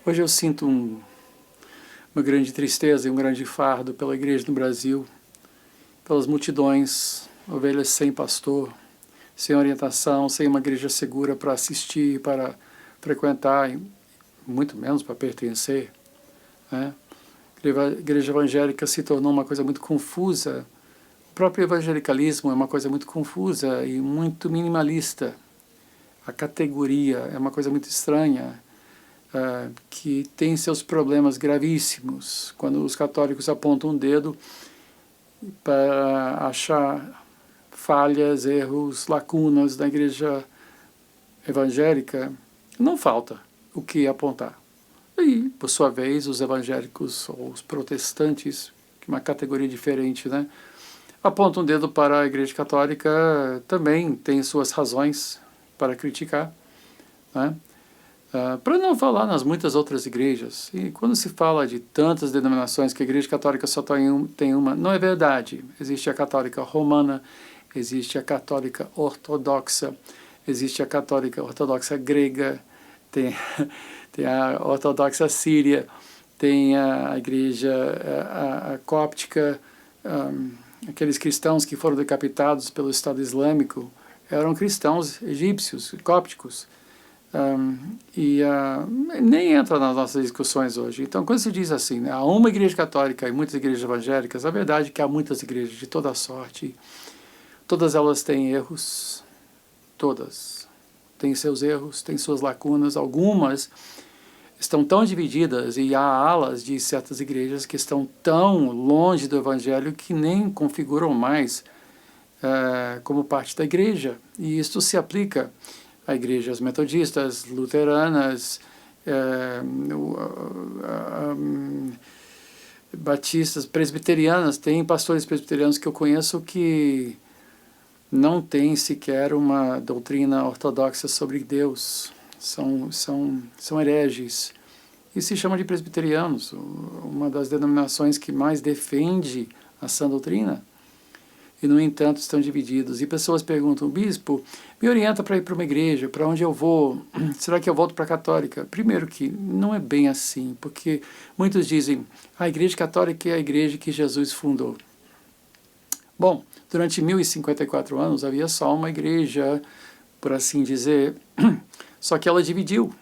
Hoje eu sinto uma grande tristeza e um grande fardo pela igreja no Brasil, pelas multidões, ovelhas sem pastor, sem orientação, sem uma igreja segura para assistir, para frequentar, e muito menos para pertencer, né? A igreja evangélica se tornou uma coisa muito confusa. O próprio evangelicalismo é uma coisa muito confusa e muito minimalista. A categoria é uma coisa muito estranha, que tem seus problemas gravíssimos. Quando os católicos apontam um dedo para achar falhas, erros, lacunas da igreja evangélica, não falta o que apontar. E, por sua vez, os evangélicos ou os protestantes, que é uma categoria diferente, né, apontam um dedo para a igreja católica, também tem suas razões para criticar, né? Para não falar nas muitas outras igrejas. E quando se fala de tantas denominações que a igreja católica só tem uma, não é verdade. Existe a católica romana, existe a católica ortodoxa, existe a católica ortodoxa grega, tem a ortodoxa síria, tem a igreja a cóptica, aqueles cristãos que foram decapitados pelo Estado Islâmico eram cristãos egípcios, cópticos. Nem entra nas nossas discussões hoje. Então, quando se diz assim, né, há uma igreja católica e muitas igrejas evangélicas, a verdade é que há muitas igrejas de toda sorte, todas elas têm erros, todas têm seus erros, têm suas lacunas, algumas estão tão divididas e há alas de certas igrejas que estão tão longe do evangelho que nem configuram mais como parte da igreja. E isto se aplica a igrejas metodistas, luteranas, batistas, presbiterianas. Tem pastores presbiterianos que eu conheço que não têm sequer uma doutrina ortodoxa sobre Deus. São hereges. E se chama de presbiterianos, uma das denominações que mais defende a sã doutrina. E, no entanto, estão divididos. E pessoas perguntam, bispo, me orienta para ir para uma igreja, para onde eu vou? Será que eu volto para a católica? Primeiro que não é bem assim, porque muitos dizem, a igreja católica é a igreja que Jesus fundou. Bom, durante 1054 anos havia só uma igreja, por assim dizer, só que ela dividiu.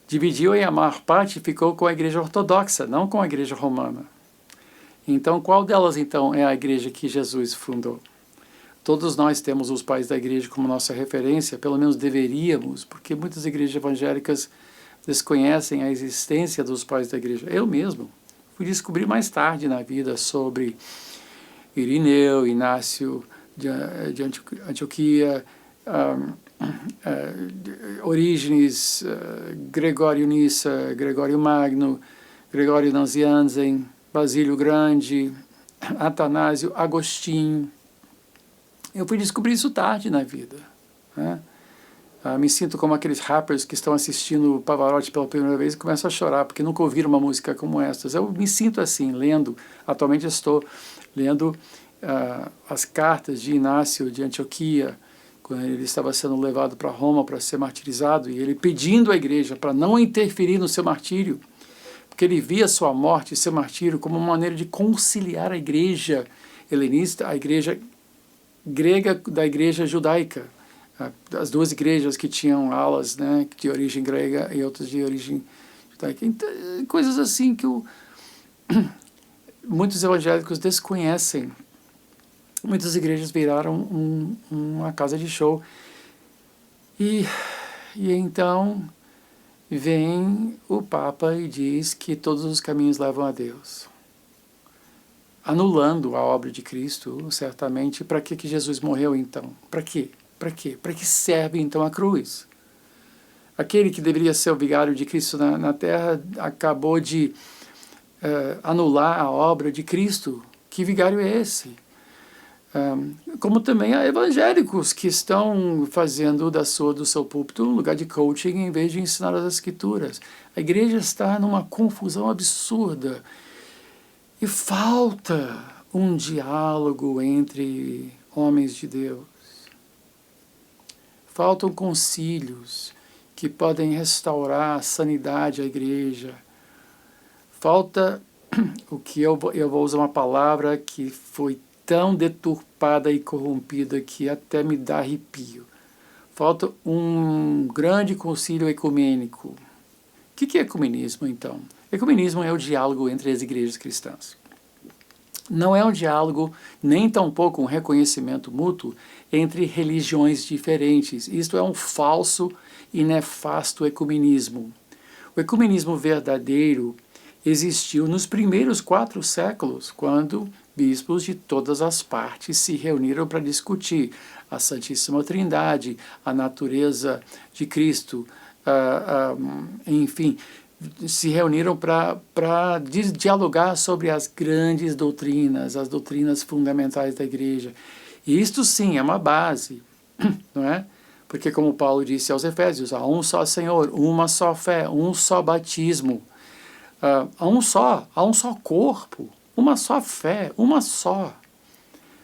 Dividiu e a maior parte ficou com a igreja ortodoxa, não com a igreja romana. Então, qual delas, então, é a igreja que Jesus fundou? Todos nós temos os pais da igreja como nossa referência, pelo menos deveríamos, porque muitas igrejas evangélicas desconhecem a existência dos pais da igreja. Eu mesmo fui descobrir mais tarde na vida sobre Irineu, Inácio de Antioquia, Orígenes, Gregório Nissa, Gregório Magno, Gregório Nazianzen, Basílio Grande, Atanásio, Agostinho. Eu fui descobrir isso tarde na vida, né? Me sinto como aqueles rappers que estão assistindo o Pavarotti pela primeira vez e começam a chorar porque nunca ouviram uma música como esta. Eu me sinto assim, lendo. Atualmente estou lendo as cartas de Inácio de Antioquia, quando ele estava sendo levado para Roma para ser martirizado, e ele pedindo à igreja para não interferir no seu martírio, porque ele via sua morte e seu martírio como uma maneira de conciliar a igreja helenista, a igreja grega da igreja judaica, as duas igrejas que tinham alas, né, de origem grega e outras de origem judaica. Então, coisas assim que muitos evangélicos desconhecem. Muitas igrejas viraram uma casa de show. E então vem o Papa e diz que todos os caminhos levam a Deus, anulando a obra de Cristo, certamente. Para que Jesus morreu, então? Para quê? Para quê? Para que serve, então, a cruz? Aquele que deveria ser o vigário de Cristo na terra acabou de anular a obra de Cristo. Que vigário é esse? Como também há evangélicos que estão fazendo do seu púlpito um lugar de coaching em vez de ensinar as Escrituras. A igreja está numa confusão absurda e falta um diálogo entre homens de Deus. Faltam concílios que podem restaurar a sanidade à igreja. Falta o que eu vou usar uma palavra que foi tão deturpada e corrompida que até me dá arrepio. Falta um grande concílio ecumênico. O que é ecumenismo, então? Ecumenismo é o diálogo entre as igrejas cristãs. Não é um diálogo, nem tampouco um reconhecimento mútuo entre religiões diferentes. Isto é um falso e nefasto ecumenismo. O ecumenismo verdadeiro existiu nos primeiros 4 séculos, quando bispos de todas as partes se reuniram para discutir a Santíssima Trindade, a natureza de Cristo, enfim, se reuniram para dialogar sobre as grandes doutrinas, as doutrinas fundamentais da igreja. E isto sim é uma base, não é? Porque como Paulo disse aos Efésios, há um só Senhor, uma só fé, um só batismo, há um só corpo, uma só fé, uma só.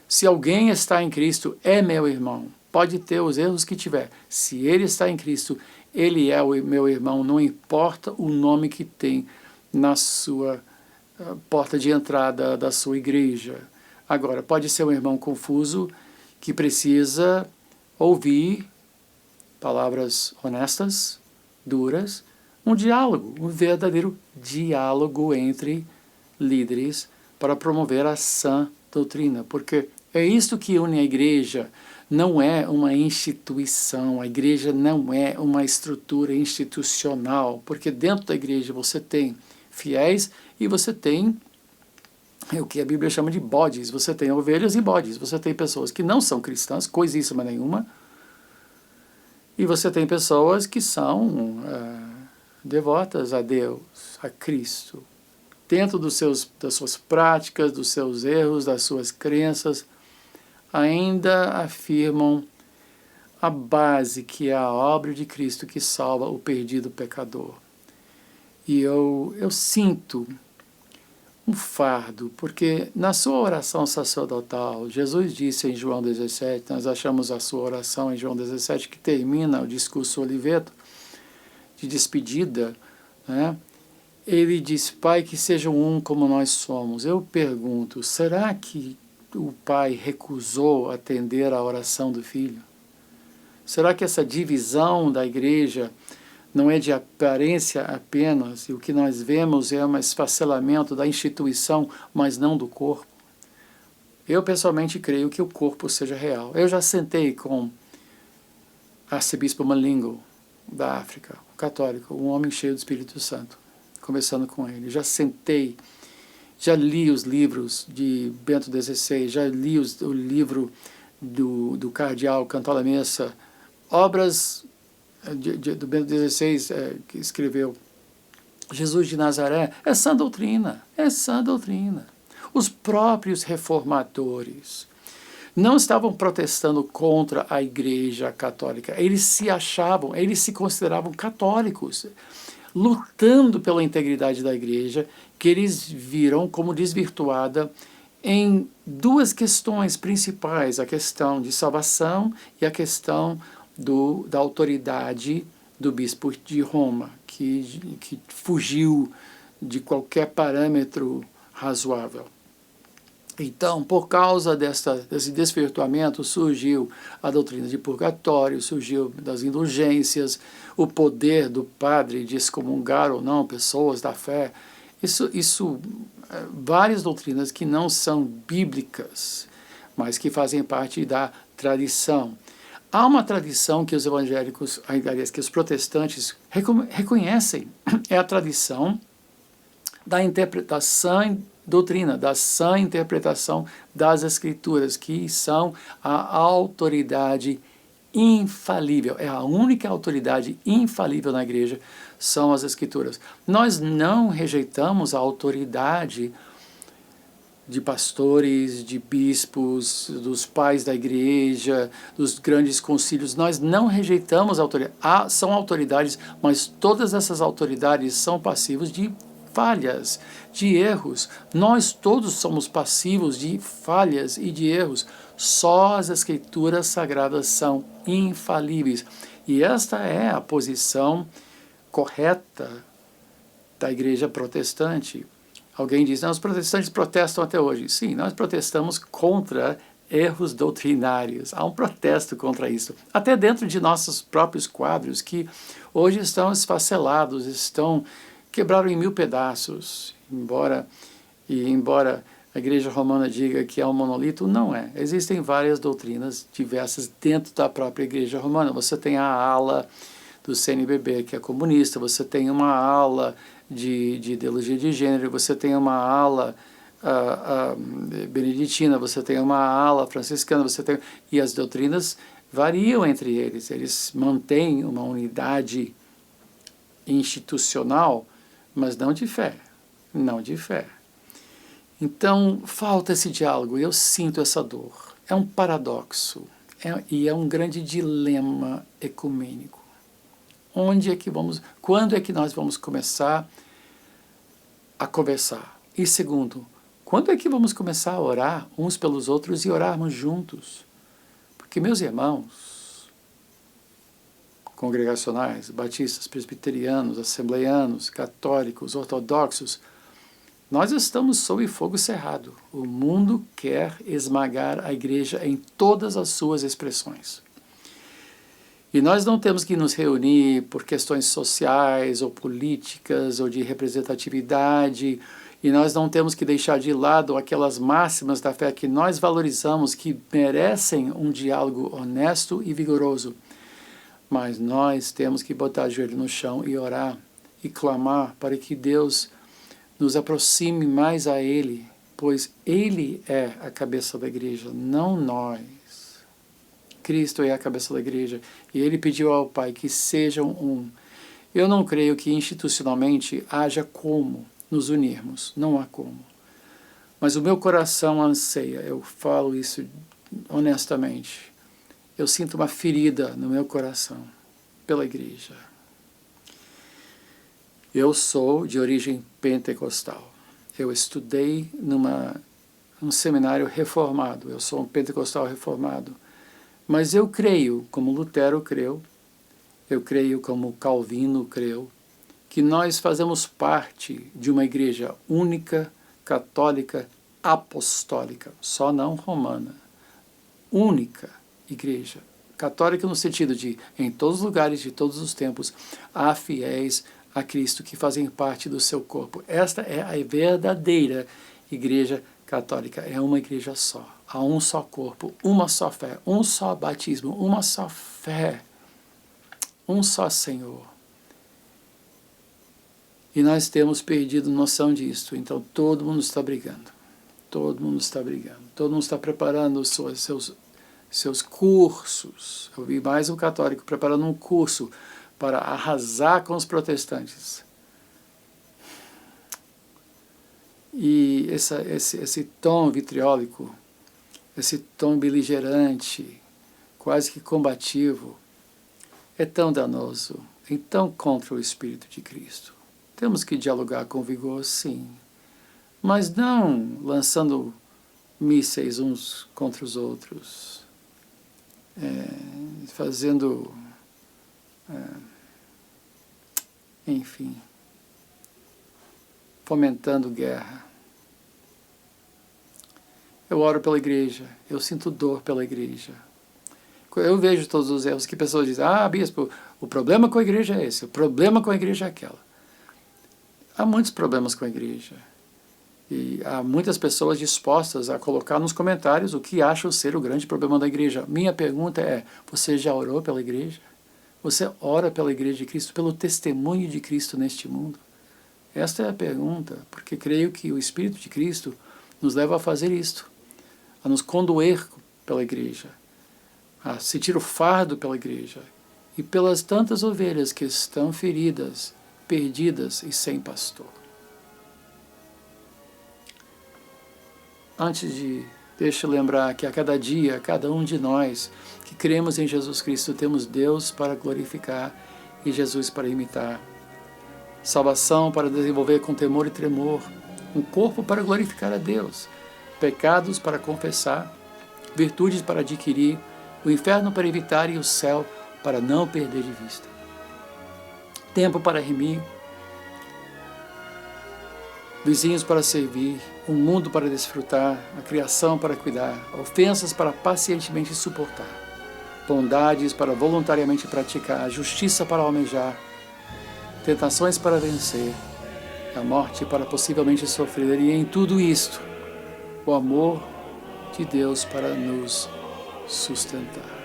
Se alguém está em Cristo, é meu irmão. Pode ter os erros que tiver. Se ele está em Cristo, ele é o meu irmão, não importa o nome que tem na sua porta de entrada da sua igreja. Agora, pode ser um irmão confuso que precisa ouvir palavras honestas, duras, um diálogo, um verdadeiro diálogo entre líderes para promover a sã doutrina, porque é isto que une a igreja. Não é uma instituição, a igreja não é uma estrutura institucional, porque dentro da igreja você tem fiéis e você tem o que a Bíblia chama de bodes, você tem ovelhas e bodes, você tem pessoas que não são cristãs, coisíssima nenhuma, e você tem pessoas que são devotas a Deus, a Cristo, dentro das suas práticas, dos seus erros, das suas crenças, ainda afirmam a base que é a obra de Cristo que salva o perdido pecador. E eu sinto um fardo, porque na sua oração sacerdotal, Jesus disse em João 17, nós achamos a sua oração em João 17, que termina o discurso Oliveto, de despedida, né? Ele diz, Pai, que sejam um como nós somos. Eu pergunto, será que o Pai recusou atender a oração do Filho? Será que essa divisão da igreja não é de aparência apenas, e o que nós vemos é um esfacelamento da instituição, mas não do corpo? Eu pessoalmente creio que o corpo seja real. Eu já sentei com arcebispo Malingo, da África, um católico, um homem cheio do Espírito Santo, conversando com ele. Já sentei, já li os livros de Bento XVI, já li o livro do cardeal Cantalamessa, obras do Bento XVI, que escreveu. Jesus de Nazaré é sã doutrina, é sã doutrina. Os próprios reformadores não estavam protestando contra a Igreja Católica, eles se consideravam católicos, lutando pela integridade da Igreja, que eles viram como desvirtuada em 2 questões principais, a questão de salvação e a questão da autoridade do bispo de Roma, que fugiu de qualquer parâmetro razoável. Então, por causa desse desvirtuamento, surgiu a doutrina de purgatório, surgiu das indulgências, o poder do padre de excomungar ou não pessoas da fé. Várias doutrinas que não são bíblicas, mas que fazem parte da tradição. Há uma tradição que os evangélicos, aliás, que os protestantes reconhecem, é a tradição da interpretação doutrina, da sã interpretação das Escrituras, que são a autoridade infalível. É a única autoridade infalível na igreja, são as Escrituras. Nós não rejeitamos a autoridade de pastores, de bispos, dos pais da igreja, dos grandes concílios. Nós não rejeitamos a autoridade. São autoridades, mas todas essas autoridades são passivos de falhas, de erros. Nós todos somos passivos de falhas e de erros. Só as Escrituras Sagradas são infalíveis. E esta é a posição correta da igreja protestante. Alguém diz, não, os protestantes protestam até hoje. Sim, nós protestamos contra erros doutrinários. Há um protesto contra isso. Até dentro de nossos próprios quadros, que hoje estão esfacelados, quebraram em 1000 pedaços. Embora a igreja romana diga que é um monolito, não é. Existem várias doutrinas diversas dentro da própria igreja romana. Você tem a ala do CNBB, que é comunista, você tem uma ala de ideologia de gênero, você tem uma ala beneditina, você tem uma ala franciscana, e as doutrinas variam entre eles mantêm uma unidade institucional, mas não de fé, não de fé. Então, falta esse diálogo, eu sinto essa dor. É um paradoxo, e é um grande dilema ecumênico. Quando é que nós vamos começar a conversar? E segundo, quando é que vamos começar a orar uns pelos outros e orarmos juntos? Porque, meus irmãos congregacionais, batistas, presbiterianos, assembleianos, católicos, ortodoxos, nós estamos sob fogo cerrado. O mundo quer esmagar a igreja em todas as suas expressões. E nós não temos que nos reunir por questões sociais ou políticas ou de representatividade, e nós não temos que deixar de lado aquelas máximas da fé que nós valorizamos, que merecem um diálogo honesto e vigoroso. Mas nós temos que botar o joelho no chão e orar e clamar para que Deus nos aproxime mais a Ele, pois Ele é a cabeça da igreja, não nós. Cristo é a cabeça da igreja, e Ele pediu ao Pai que sejam um. Eu não creio que institucionalmente haja como nos unirmos, não há como. Mas o meu coração anseia, eu falo isso honestamente, eu sinto uma ferida no meu coração pela igreja. Eu sou de origem pentecostal, eu estudei num seminário reformado, eu sou um pentecostal reformado. Mas eu creio, como Lutero creu, eu creio como Calvino creu, que nós fazemos parte de uma igreja única, católica, apostólica, só não romana. Única igreja, católica no sentido de, em todos os lugares, de todos os tempos, há fiéis a Cristo que fazem parte do seu corpo. Esta é a verdadeira igreja católica, é uma igreja só. Há um só corpo, uma só fé, um só batismo, uma só fé, um só Senhor. E nós temos perdido noção disso, então todo mundo está brigando, todo mundo está brigando, todo mundo está preparando os seus cursos. Eu vi mais um católico preparando um curso para arrasar com os protestantes. E esse tom vitriólico, esse tom beligerante, quase que combativo, é tão danoso, é tão contra o Espírito de Cristo. Temos que dialogar com vigor, sim, mas não lançando mísseis uns contra os outros, enfim, fomentando guerra. Eu oro pela igreja, eu sinto dor pela igreja. Eu vejo todos os erros que pessoas dizem, bispo, o problema com a igreja é esse, o problema com a igreja é aquela. Há muitos problemas com a igreja. E há muitas pessoas dispostas a colocar nos comentários o que acham ser o grande problema da igreja. Minha pergunta é, você já orou pela igreja? Você ora pela igreja de Cristo, pelo testemunho de Cristo neste mundo? Esta é a pergunta, porque creio que o Espírito de Cristo nos leva a fazer isto, a nos condoer pela igreja, a sentir o fardo pela igreja e pelas tantas ovelhas que estão feridas, perdidas e sem pastor. Deixa eu lembrar que a cada dia, cada um de nós que cremos em Jesus Cristo, temos Deus para glorificar e Jesus para imitar. Salvação para desenvolver com temor e tremor, um corpo para glorificar a Deus, pecados para confessar, virtudes para adquirir, o inferno para evitar e o céu para não perder de vista. Tempo para remir, vizinhos para servir, um mundo para desfrutar, a criação para cuidar, ofensas para pacientemente suportar, bondades para voluntariamente praticar, justiça para almejar, tentações para vencer, a morte para possivelmente sofrer, e em tudo isto, o amor de Deus para nos sustentar.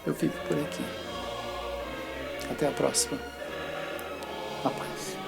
Eu fico por aqui. Até a próxima. A paz.